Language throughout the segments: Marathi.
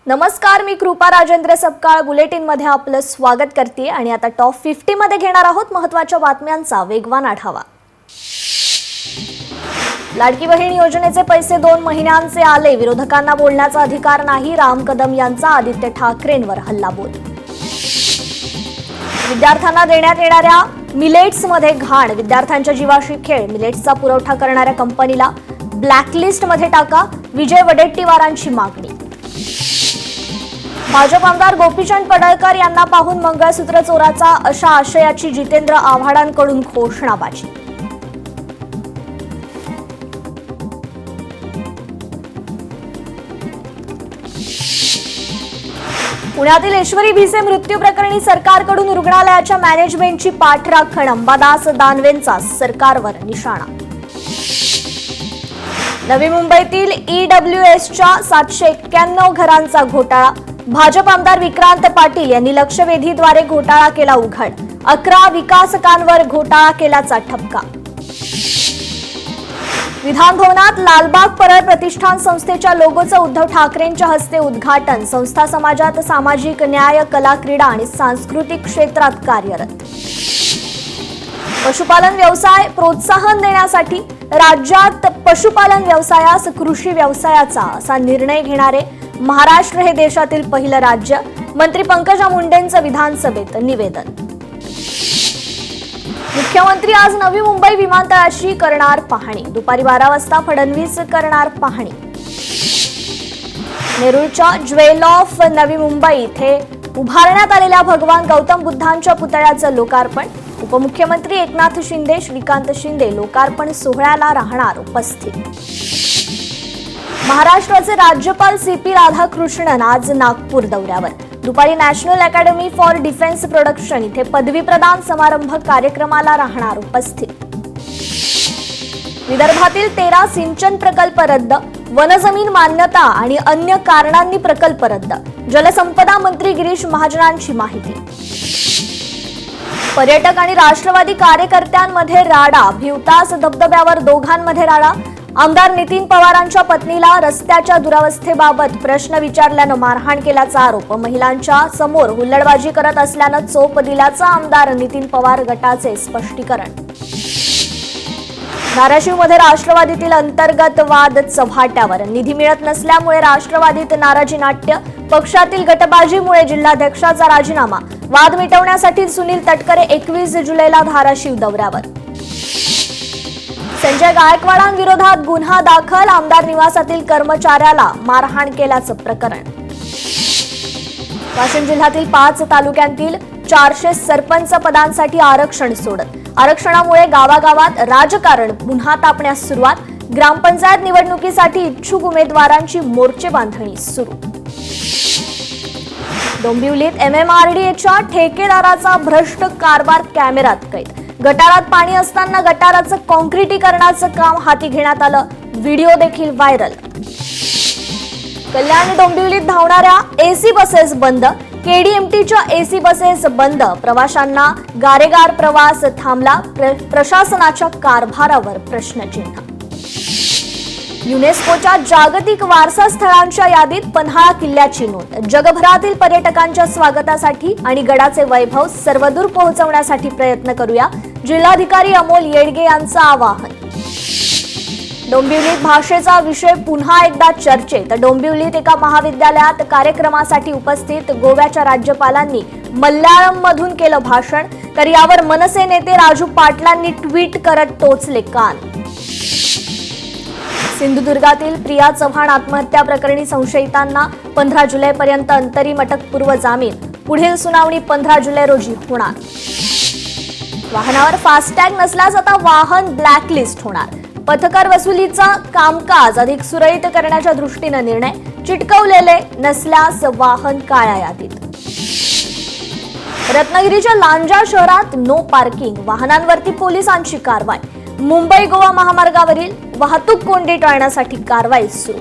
नमस्कार, मी कृपा राजेंद्र सपकाळ बुलेटिन मध्ये आपलं स्वागत करते आणि आता टॉप 50 मध्ये घेणार आहोत महत्त्वाच्या बातम्यांचा वेगवान आढावा। लाडकी बहीण योजनेचे पैसे 2 महिन्यांचे आले, विरोधकांना बोलण्याचा अधिकार नाही, राम कदम यांचा आदित्य ठाकरेंवर हल्लाबोल। विद्यार्थ्यांना देण्यात येणाऱ्या मिलेट्समध्ये घाण, विद्यार्थ्यांच्या जीवाशी खेळ, मिलेट्सचा पुरवठा करणाऱ्या कंपनीला ब्लॅकलिस्ट मध्ये टाका, विजय वडेट्टीवारांची मागणी। भाजप आमदार गोपीचंद पडळकर यांना पाहून मंगळसूत्र चोराचा अशा आशयाची जितेंद्र आव्हाडांकडून घोषणाबाजी। पुण्यातील ईश्वरी भिसे मृत्यू प्रकरणी सरकारकडून रुग्णालयाच्या मॅनेजमेंटची पाठराखण, अंबादास दानवेंचा सरकारवर निशाणा। नवी मुंबईतील ईडब्ल्यूएसच्या 791 घरांचा घोटाळा, भाजप आमदार विक्रांत पाटील यांनी लक्षवेधीद्वारे घोटाळा केला उघड, 11 विकासकांवर घोटाळा केल्याचा ठपका। विधान भवनात लालबाग परळ प्रतिष्ठान संस्थेच्या लोगोचं उद्धव ठाकरेंच्या हस्ते उद्घाटन, संस्था समाजात सामाजिक न्याय, कला, क्रीडा आणि सांस्कृतिक क्षेत्रात कार्यरत। पशुपालन व्यवसाय प्रोत्साहन देण्यासाठी राज्यात पशुपालन व्यवसायास कृषी व्यवसायाचा असा निर्णय घेणारे महाराष्ट्र हे देशातील पहिलं राज्य, मंत्री पंकजा मुंडेंचं विधानसभेत निवेदन। मुख्यमंत्री आज नवी मुंबई विमानतळाची करणार पाहणी, दुपारी 12 वाजता फडणवीस करणार पाहणी। नेरूळच्या ज्वेल ऑफ नवी मुंबई इथे उभारण्यात आलेल्या भगवान गौतम बुद्धांच्या पुतळ्याचं लोकार्पण, उपमुख्यमंत्री एकनाथ शिंदे, श्रीकांत शिंदे लोकार्पण सोहळ्याला राहणार उपस्थित। महाराष्ट्राचे राज्यपाल सीपी राधाकृष्णन आज नागपूर दौऱ्यावर, दुपारी national academy for defence production इथे पदवी प्रदान समारंभ कार्यक्रमाला राहणार उपस्थित। विदर्भातील 13 सिंचन प्रकल्प रद्द, वनजमीन मान्यता आणि अन्य कारणांनी प्रकल्प रद्द, जलसंपदा मंत्री गिरीश महाजनांची माहिती। पर्यटक आणि राष्ट्रवादी कार्यकर्त्यांमध्ये राडा, भिवतास धबधब्यावर दोघांमध्ये राडा, आमदार नितीन पवारांच्या पत्नीला रस्त्याच्या दुरावस्थेबाबत प्रश्न विचारल्यानं मारहाण केल्याचा आरोप, महिलांच्या समोर हुल्लडबाजी करत असल्यानं चोप दिल्याचं आमदार नितीन पवार गटाचे स्पष्टीकरण। धाराशिवमध्ये राष्ट्रवादीतील अंतर्गत वाद चव्हाट्यावर, निधी मिळत नसल्यामुळे राष्ट्रवादीत नाराजी नाट्य, पक्षातील गटबाजीमुळे जिल्हाध्यक्षाचा राजीनामा, वाद मिटवण्यासाठी सुनील तटकरे 21 जुलैला धाराशिव दौऱ्यावर। संजय गायकवाडांविरोधात गुन्हा दाखल, आमदार निवासातील कर्मचाऱ्याला मारहाण केल्याचं प्रकरण। वाशिम जिल्ह्यातील 5 तालुक्यांतील 400 सरपंच पदांसाठी आरक्षण सोडत, आरक्षणामुळे गावागावात राजकारण पुन्हा तापण्यास सुरुवात, ग्रामपंचायत निवडणुकीसाठी इच्छुक उमेदवारांची मोर्चे बांधणी सुरू। डोंबिवलीत MMRDAच्या ठेकेदाराचा भ्रष्ट कारभार कॅमेऱ्यात कैद, गटारात पाणी असताना गटाराचं कॉन्क्रिटीकरणाचं काम हाती घेण्यात आलं, व्हिडिओ देखील व्हायरल। कल्याण डोंबिवलीत धावणाऱ्या एसी बसेस बंद, KDMTच्या एसी बसेस बंद, प्रवाशांना गारेगार प्रवास थांबला, प्रशासनाच्या कारभारावर प्रश्नचिन्ह। युनेस्कोच्या जागतिक वारसा स्थळांच्या यादीत पन्हाळा किल्ल्याची नोंद, जगभरातील पर्यटकांच्या स्वागतासाठी आणि गडाचे वैभव सर्वदूर पोहोचवण्यासाठी प्रयत्न करूया, जिल्हाधिकारी अमोल येडगे यांचं आवाहन। डोंबिवलीत भाषेचा विषय पुन्हा एकदा चर्चेत, डोंबिवलीत एका महाविद्यालयात कार्यक्रमासाठी उपस्थित गोव्याच्या राज्यपालांनी मल्याळम मधून केलं भाषण, तर यावर मनसे नेते राजू पाटलांनी ट्विट करत टोचले कान। सिंधुदुर्गातील प्रिया चव्हाण आत्महत्या प्रकरणी संशयितांना 15 जुलैपर्यंत अंतरिम अटकपूर्व जामीन, पुढील सुनावणी 15 जुलै रोजी होणार। वाहनावर फास्टॅग नसल्यास आता वाहन ब्लॅकलिस्ट होणार, पथकर वसुलीचा कामकाज अधिक सुरळीत करण्याच्या दृष्टीने निर्णय, चिटकवलेले नसल्यास वाहन काळ्या यादीत। रत्नागिरीच्या लांजा शहरात नो पार्किंग, वाहनांवरती पोलिसांची कारवाई, मुंबई गोवा महामार्गावरील वाहतूक कोंडी टाळण्यासाठी कारवाई सुरू।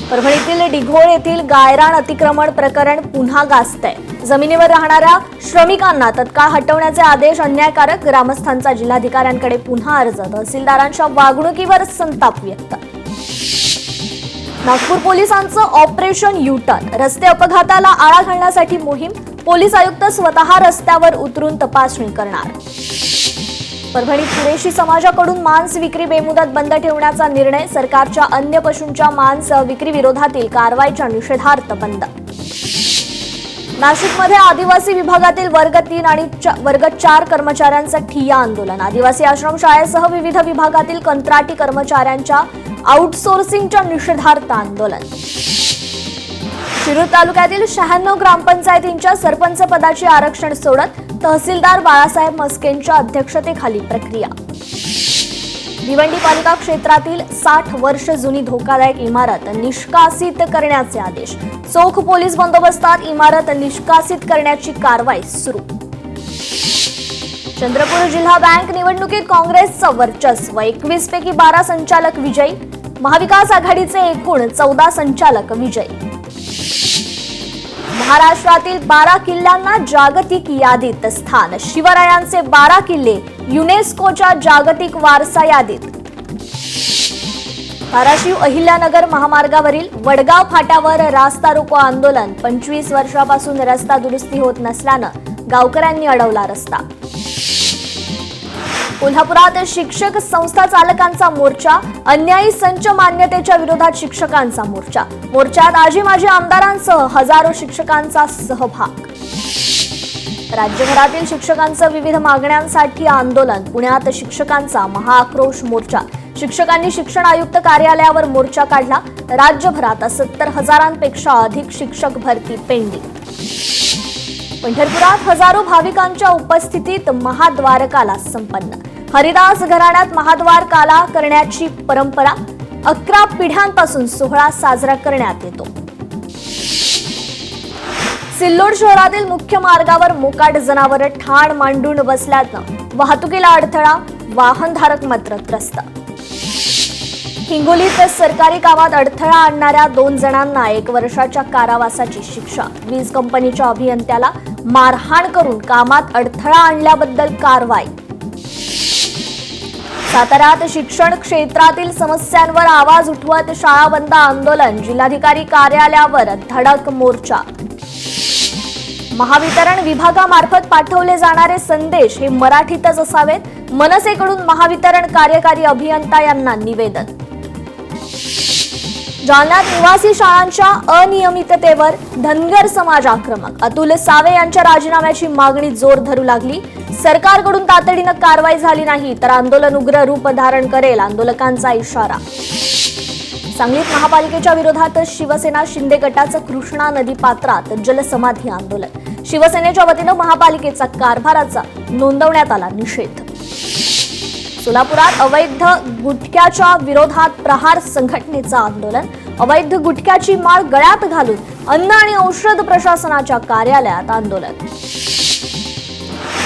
परभणीतील डिघोळ येथील गायरान अतिक्रमण प्रकरण पुन्हा गाजतंय, जमिनीवर राहणाऱ्या श्रमिकांना तत्काळ हटवण्याचे आदेश अन्यायकारक, ग्रामस्थांचा जिल्हाधिकाऱ्यांकडे पुन्हा अर्ज, तहसीलदारांच्या वागणुकीवर संताप व्यक्त। नागपूर पोलिसांचं ऑपरेशन यू टर्न. रस्ते अपघाताला आळा घालण्यासाठी मोहीम. पोलीस आयुक्त स्वतः रस्त्यावर उतरून तपासणी करणार. परभणीत कुरेशी समाजाकडून मांस विक्री बेमुदत बंद ठेवण्याचा निर्णय. सरकारच्या अन्य पशूंच्या मांस विक्री विरोधातील कारवाईच्या निषेधार्थ बंद. नाशिकमध्ये आदिवासी विभागातील वर्ग 3 आणि वर्ग 4 कर्मचाऱ्यांचं ठिय्या आंदोलन. आदिवासी आश्रमशाळेसह विविध विभागातील कंत्राटी कर्मचाऱ्यांच्या आउटसोर्सिंगच्या निषेधार्थ आंदोलन. शिरूर तालुक्यातील 96 ग्रामपंचायतींच्या सरपंच पदाची आरक्षण सोडत तहसीलदार बाळासाहेब मस्केंच्या अध्यक्षतेखाली प्रक्रिया. भिवंडी पालिका क्षेत्रातील 60 वर्ष जुनी धोकादायक इमारत निष्कासित करण्याचे आदेश. चोख पोलीस बंदोबस्तात इमारत निष्कासित करण्याची कारवाई सुरू. चंद्रपूर जिल्हा बँक निवडणुकीत काँग्रेसचं वर्चस्व. 21 पैकी 12 संचालक विजयी. महाविकास आघाडीचे एकूण 14 संचालक विजयी. महाराष्ट्रातील 12 किल्ल्यांना जागतिक यादीत स्थान. शिवरायांचे 12 किल्ले युनेस्कोच्या जागतिक वारसा यादीत. धाराशिव अहिल्यानगर महामार्गावरील वडगाव फाट्यावर रास्ता रोको आंदोलन. 25 वर्षापासून रस्ता दुरुस्ती होत नसल्यानं गावकऱ्यांनी अडवला रस्ता. कोल्हापुरात शिक्षक संस्था चालकांचा मोर्चा. अन्यायी संच मान्यतेच्या विरोधात शिक्षकांचा मोर्चा. मोर्चात आजी माजी आमदारांसह हजारो शिक्षकांचा सहभाग. राज्यभरातील शिक्षकांचं विविध मागण्यांसाठी आंदोलन. पुण्यात शिक्षकांचा महाआक्रोश मोर्चा. शिक्षकांनी शिक्षण आयुक्त कार्यालयावर मोर्चा काढला. राज्यभरात 70,000पेक्षा अधिक शिक्षक भरती पेंडिंग. पंढरपुरात हजारो भाविकांच्या उपस्थितीत महाद्वारकाला संपन्न. हरिदास घराण्यात महाद्वारकाला करण्याची परंपरा. 11 पिढ्यांपासून सोहळा साजरा करण्यात येतो. सिल्लोड शहरातील मुख्य मार्गावर मोकाट जनावर ठाण मांडून बसल्यानं वाहतुकीला अडथळा. वाहनधारक मात्र त्रस्त. हिंगोलीत सरकारी कामात अडथळा आणणाऱ्या 2 जणांना 1 वर्षाच्या कारावासाची शिक्षा. वीज कंपनीच्या अभियंत्याला मारहाण करून कामात अडथळा आणल्याबद्दल कारवाई. साताऱ्यात शिक्षण क्षेत्रातील समस्यांवर आवाज उठवत शाळा बंद आंदोलन. जिल्हाधिकारी कार्यालयावर धडक मोर्चा. महावितरण विभागामार्फत पाठवले जाणारे संदेश हे मराठीतच असावेत. मनसेकडून महावितरण कार्यकारी अभियंता यांना निवेदन. जालन्यात निवासी शाळांच्या अनियमिततेवर धनगर समाज आक्रमक. अतुल सावे यांच्या राजीनाम्याची मागणी जोर धरू लागली. सरकारकडून तातडीनं कारवाई झाली नाही तर आंदोलन उग्र रूप धारण करेल. आंदोलकांचा इशारा. सांगलीत महापालिकेच्या विरोधात शिवसेना शिंदे गटाचं कृष्णा नदी पात्रात जलसमाधी आंदोलन. शिवसेनेच्या वतीनं महापालिकेचा कारभाराचा नोंदवण्यात आला निषेध. सोलापुरात अवैध गुटख्याच्या विरोधात प्रहार संघटनेचं आंदोलन. अवैध गुटख्याची माळ गळ्यात घालून अन्न आणि औषध प्रशासनाच्या कार्यालयात आंदोलन.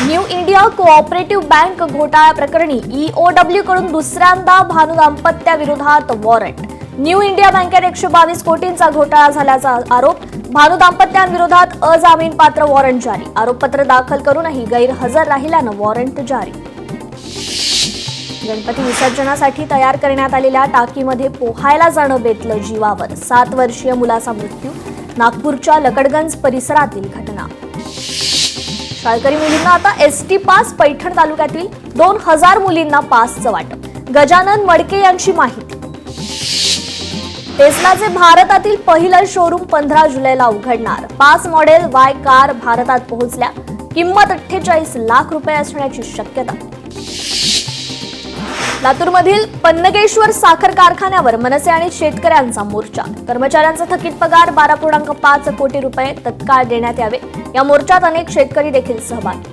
न्यू इंडिया कोऑपरेटिव्ह बँक घोटाळा प्रकरणी EOW कडून दुसऱ्यांदा भानू दाम्पत्याविरोधात वॉरंट. न्यू इंडिया बँकेत 122 कोटींचा घोटाळा झाल्याचा आरोप. भानू दाम्पत्यांविरोधात अजामीनपात्र वॉरंट जारी. आरोपपत्र दाखल करूनही गैरहजर राहिल्यानं वॉरंट जारी. गणपती विसर्जनासाठी तयार करण्यात आलेल्या टाकीमध्ये पोहायला जाणं बेतलं जीवावर. 7 वर्षीय मुलाचा मृत्यू. नागपूरच्या लकडगंज परिसरातील घटना. शाळकरी मुलींना आता ST पास. पैठण तालुक्यातील 2000 मुलींना पासचं वाटप. गजानन मडके यांची माहिती. टेस्लाचे भारतातील पहिलं शोरूम 15 जुलैला उघडणार. 5 मॉडेल Y कार भारतात पोहोचल्या. किंमत 48 लाख रुपये असण्याची शक्यता. लातूरमधील पन्नगेश्वर साखर कारखान्यावर मनसे आणि शेतकऱ्यांचा मोर्चा. कर्मचाऱ्यांचा थकीत पगार 12.5 कोटी रुपये तत्काळ देण्यात यावे. या मोर्चात अनेक शेतकरी देखील सहभागी.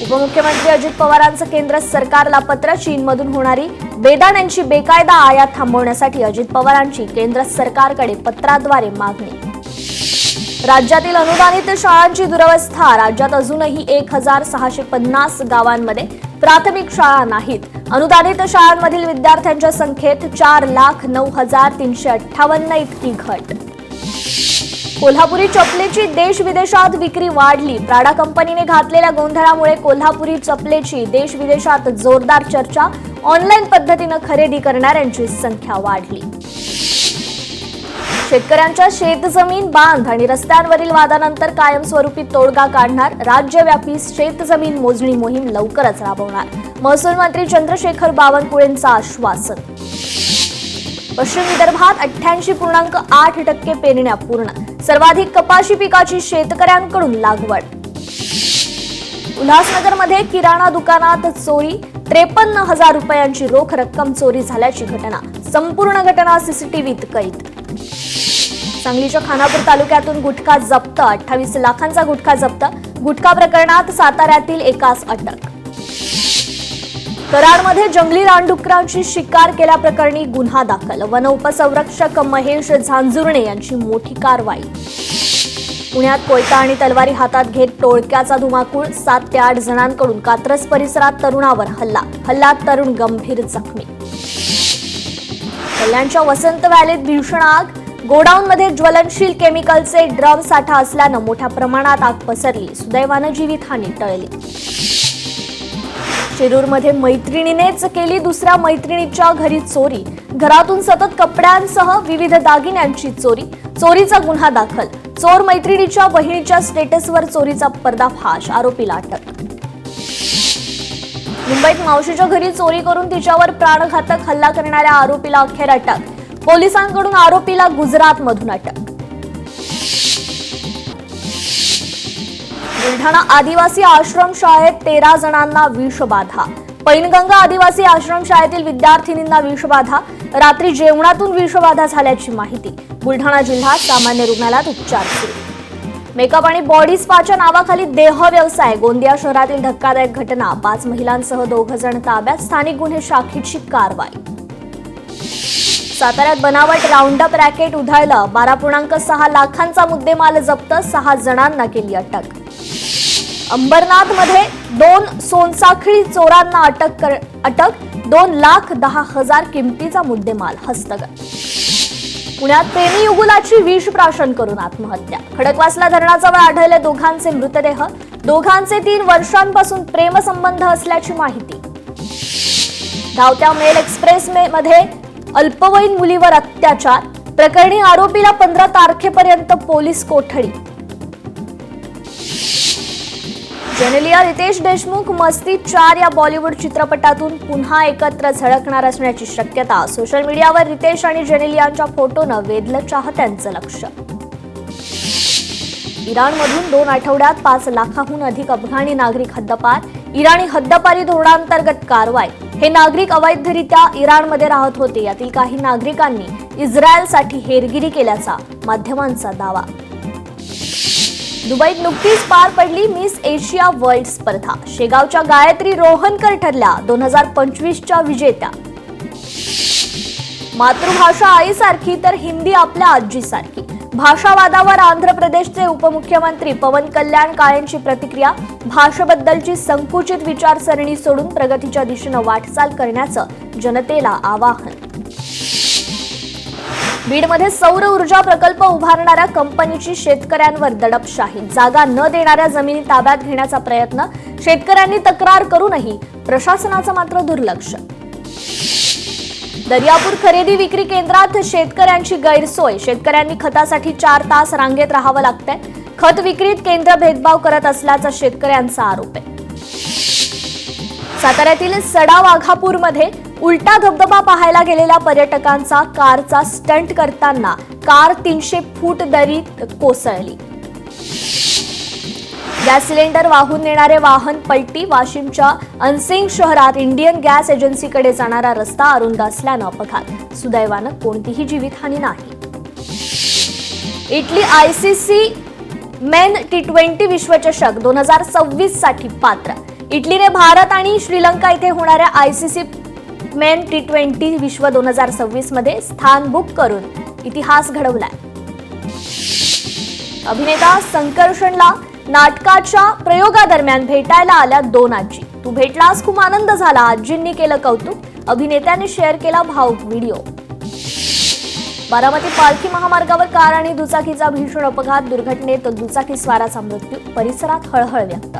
उपमुख्यमंत्री अजित पवारांचं केंद्र सरकारला पत्र. चीनमधून होणारी बेदाण्यांची बेकायदा आयात थांबवण्यासाठी अजित पवारांची केंद्र सरकारकडे पत्राद्वारे मागणी. राज्यातील अनुदानित शाळांची दुरवस्था. राज्यात अजूनही 1650 गावांमध्ये प्राथमिक शाळा नाहीत. अनुदानित शाळांमधील विद्यार्थ्यांच्या संख्येत 4,09,358 इतकी घट. कोल्हापुरी चपलेची देश विदेशात विक्री वाढली. प्राडा कंपनीने घातलेल्या गोंधळामुळे कोल्हापुरी चपलेची देश विदेशात जोरदार चर्चा. ऑनलाईन पद्धतीनं खरेदी करणाऱ्यांची संख्या वाढली. शेतकऱ्यांच्या शेतजमीन बांध आणि रस्त्यांवरील वादानंतर कायमस्वरूपी तोडगा काढणार. राज्यव्यापी शेतजमीन मोजणी मोहीम लवकरच राबवणार. महसूल मंत्री चंद्रशेखर बावनकुळेंचं आश्वासन. पश्चिम विदर्भात 88.8% पेरण्या पूर्ण. सर्वाधिक कपाशी पिकाची शेतकऱ्यांकडून लागवड. उल्हासनगरमध्ये किराणा दुकानात चोरी. 53,000 रुपयांची रोख रक्कम चोरी झाल्याची घटना. संपूर्ण घटना सीसीटीव्हीत कैद. सांगलीच्या खानापूर तालुक्यातून गुटखा जप्त. 28 लाखांचा गुटखा जप्त. गुटखा प्रकरणात साताऱ्यातील एकास अटक. कराडमध्ये जंगली रानडुकरांची शिकार केल्याप्रकरणी गुन्हा दाखल. वन उपसंरक्षक महेश झांजुर्णे यांची मोठी कारवाई. पुण्यात कोयता आणि तलवारी हातात घेत टोळक्याचा धुमाकूळ. 7 ते 8 जणांकडून कात्रज परिसरात तरुणावर हल्ल्यात तरुण गंभीर जखमी. कल्याणच्या वसंत व्हॅलीत भीषण आग. गोडाऊनमध्ये ज्वलनशील केमिकलचे ड्रम साठा असल्यानं मोठ्या प्रमाणात आग पसरली. सुदैवानं जीवितहानी टळली. शिरूरमध्ये मैत्रिणीनेच केली दुसऱ्या मैत्रिणीच्या घरी चोरी. घरातून सतत कपड्यांसह विविध दागिन्यांची चोरी. चोरीचा गुन्हा दाखल. चोर मैत्रिणीच्या बहिणीच्या स्टेटसवर चोरीचा पर्दाफाश. आरोपीला अटक. मुंबईत मावशीच्या घरी चोरी करून तिच्यावर प्राणघातक हल्ला करणाऱ्या आरोपीला अखेर अटक. पोलिसांकडून आरोपीला गुजरातमधून अटक. बुलढाणा आदिवासी आश्रमशाळेत 13 जणांना विषबाधा. पैनगंगा आदिवासी आश्रमशाळेतील विद्यार्थिनींना विषबाधा. रात्री जेवणातून विषबाधा झाल्याची माहिती. बुलढाणा जिल्हा सामान्य रुग्णालयात उपचार सुरू. मेकअप आणि बॉडी स्पाच्या नावाखाली देह व्यवसाय. गोंदिया शहरातील धक्कादायक घटना. 5 महिलांसह 2 जण ताब्यात. स्थानिक गुन्हे शाखेची कारवाई. साताऱ्यात बनावट राऊंडअप रॅकेट उधळलं. 12.6 लाखांचा मुद्देमाल जप्त. 6 जणांना केली अटक. अंबरनाथमध्ये 2 सोनसाखळी चोरांना अटक. 2,10,000 किमतीचा मुद्देमाल हस्तगत. पुण्यात प्रेमी युगुलाची विष प्राशन करून आत्महत्या. खडकवासला धरणाजवळ आढळले दोघांचे मृतदेह. दोघांचे 3 वर्षांपासून प्रेमसंबंध असल्याची माहिती. धावत्या मेल एक्सप्रेस मध्ये अल्पवयीन मुलीवर अत्याचार प्रकरणी आरोपीला 15 तारखेपर्यंत पोलीस कोठडी. जेनेलिया रितेश देशमुख मस्ती 4 या बॉलिवूड चित्रपटातून पुन्हा एकत्र झळकणार असण्याची शक्यता. सोशल मीडियावर रितेश आणि जेनेलियाच्या फोटोनं वेधलं चाहत्यांचं लक्ष. इराणमधून 2 आठवड्यात 5 लाखाहून अधिक अफगाणी नागरिक हद्दपार. इराणी हद्दपारी धोरणांतर्गत कारवाई. हे नागरिक अवैधरित्या इराणमध्ये राहत होते. यातील काही नागरिकांनी इस्रायलसाठी हेरगिरी केल्याचा माध्यमांचा दावा. दुबईत नुकतीच पार पडली मिस एशिया वर्ल्ड स्पर्धा. शेगावच्या गायत्री रोहनकर ठरल्या 2025च्या विजेत्या. मातृभाषा आईसारखी तर हिंदी आपल्या आजीसारखी. भाषावादावर आंध्र प्रदेशचे उपमुख्यमंत्री पवन कल्याण काळेंची प्रतिक्रिया. भाषेबद्दलची संकुचित विचारसरणी सोडून प्रगतीच्या दिशेनं वाटचाल करण्याचं जनतेला आवाहन. बीडमध्ये सौर ऊर्जा प्रकल्प उभारणाऱ्या कंपनीची शेतकऱ्यांवर दडपशाही. जागा न देणाऱ्या जमिनी ताब्यात घेण्याचा प्रयत्न. शेतकऱ्यांनी तक्रार करूनही प्रशासनाचं मात्र दुर्लक्ष. दर्यापूर खरेदी विक्री केंद्रात शेतकऱ्यांची गैरसोय. शेतकऱ्यांनी खतासाठी 4 तास रांगेत राहावं लागतंय. खत विक्रीत केंद्र भेदभाव करत असल्याचा शेतकऱ्यांचा आरोप आहे. साताऱ्यातील सडा वाघापूरमध्ये उलटा धबधबा पाहायला गेलेल्या पर्यटकांचा कारचा स्टंट करताना कार 300 फूट दरीत कोसळली. गॅस सिलेंडर वाहून नेणारे वाहन पलटी. वाशिमच्या अनसिंग शहरात इंडियन गॅस एजन्सीकडे जाणारा रस्ता अरुंद असल्यानं अपघात. सुदैवानं कोणतीही जीवितहानी नाही. इटली आयसीसी मेन T20 विश्वचषक 2026 साठी पात्र. इटलीने भारत आणि श्रीलंका इथे होणाऱ्या आयसीसी मेन T20 विश्व 2026 मध्ये स्थान बुक करून इतिहास घडवलाय. अभिनेता संकर्षणला नाटकाच्या प्रयोगादरम्यान भेटायला आल्या 2 आजी. तू भेटलास खूप आनंद झाला. आजींनी केलं कौतुक. अभिनेत्याने शेअर केला भावुक व्हिडिओ. बारामती पालखी महामार्गावर कार आणि दुचाकीचा भीषण अपघात. दुर्घटनेत दुचाकी स्वाराचा मृत्यू. परिसरात हळहळ व्यक्त.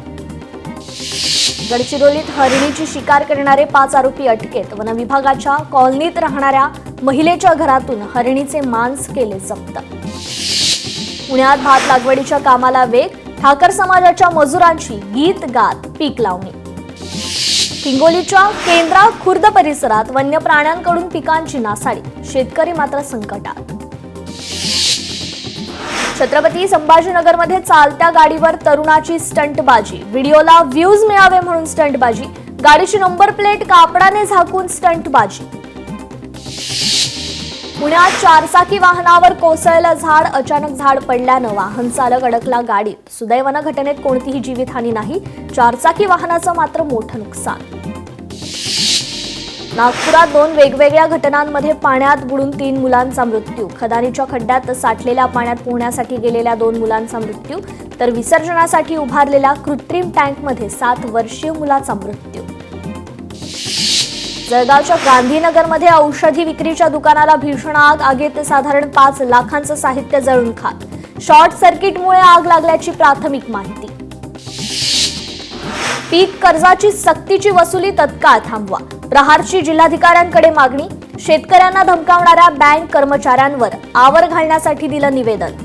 गडचिरोलीत हरणीची शिकार करणारे 5 आरोपी अटकेत. वन विभागाच्या कॉलनीत राहणाऱ्या महिलेच्या घरातून हरणीचे मांस केले जप्त. पुण्यात भात लागवडीच्या कामाला वेग, ठाकर समाजाच्या मजुरांची गीत गात पीक लावणी. हिंगोलीच्या केंद्रा खुर्द परिसरात वन्य प्राण्यांकडून पिकांची नासाडी, शेतकरी मात्र संकटात. छत्रपती संभाजीनगरमध्ये चालत्या गाडीवर तरुणाची स्टंटबाजी, व्हिडिओला व्ह्यूज मिळावे म्हणून स्टंटबाजी, गाडीची नंबर प्लेट कापडाने झाकून स्टंटबाजी. पुण्यात चारचाकी वाहनावर कोसळलं झाड, अचानक झाड पडल्यानं वाहन चालक अडकला गाडीत. सुदैवानं घटनेत कोणतीही जीवितहानी नाही, चारचाकी वाहनाचं मात्र मोठं नुकसान. नागपुरात 2 वेगवेगळ्या घटनांमध्ये पाण्यात बुडून 3 मुलांचा मृत्यू. खदानीच्या खड्ड्यात साठलेल्या पाण्यात पोहण्यासाठी गेलेल्या 2 मुलांचा मृत्यू, तर विसर्जनासाठी उभारलेल्या कृत्रिम टँकमध्ये 7 वर्षीय मुलाचा मृत्यू. जळगावच्या गांधीनगरमध्ये औषधी विक्रीच्या दुकानाला भीषण आग, आगीत साधारण 5 लाखांचं साहित्य जळून खाक. शॉर्ट सर्किटमुळे आग लागल्याची प्राथमिक माहिती. पीक कर्जाची सक्तीची वसुली तत्काळ थांबवा, प्रहारची जिल्हाधिकाऱ्यांकडे मागणी. शेतकऱ्यांना धमकावणाऱ्या बँक कर्मचाऱ्यांवर आवर घालण्यासाठी दिलं निवेदन.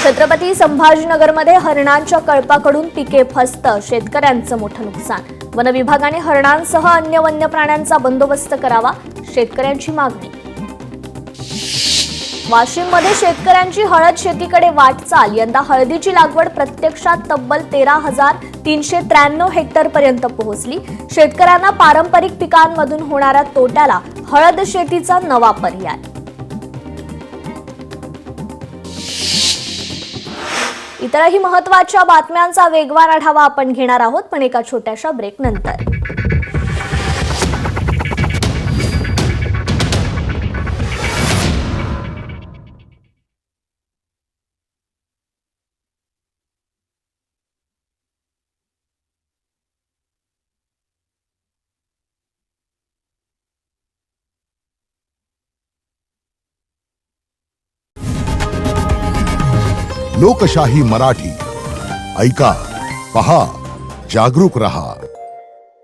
छत्रपती संभाजीनगरमध्ये हरणांच्या कळपाकडून पिके फस्त, शेतकऱ्यांचं मोठं नुकसान. वन विभागाने हरणांसह अन्य वन्य प्राण्यांचा बंदोबस्त करावा, शेतकऱ्यांची मागणी. वाशिममध्ये शेतकऱ्यांची हळद शेतीकडे वाटचाल, यंदा हळदीची लागवड प्रत्यक्षात तब्बल 13,393 हेक्टर पर्यंत पोहोचली. शेतकऱ्यांना पारंपरिक पिकांमधून होणाऱ्या तोट्याला हळद शेतीचा नवा पर्याय. इतरही महत्त्वाच्या बातम्यांचा वेगवान आढावा आपण घेणार आहोत, पण एका छोट्याशा ब्रेक नंतर. लोकशाही मराठी ऐका, पहा, जागरूक रहा.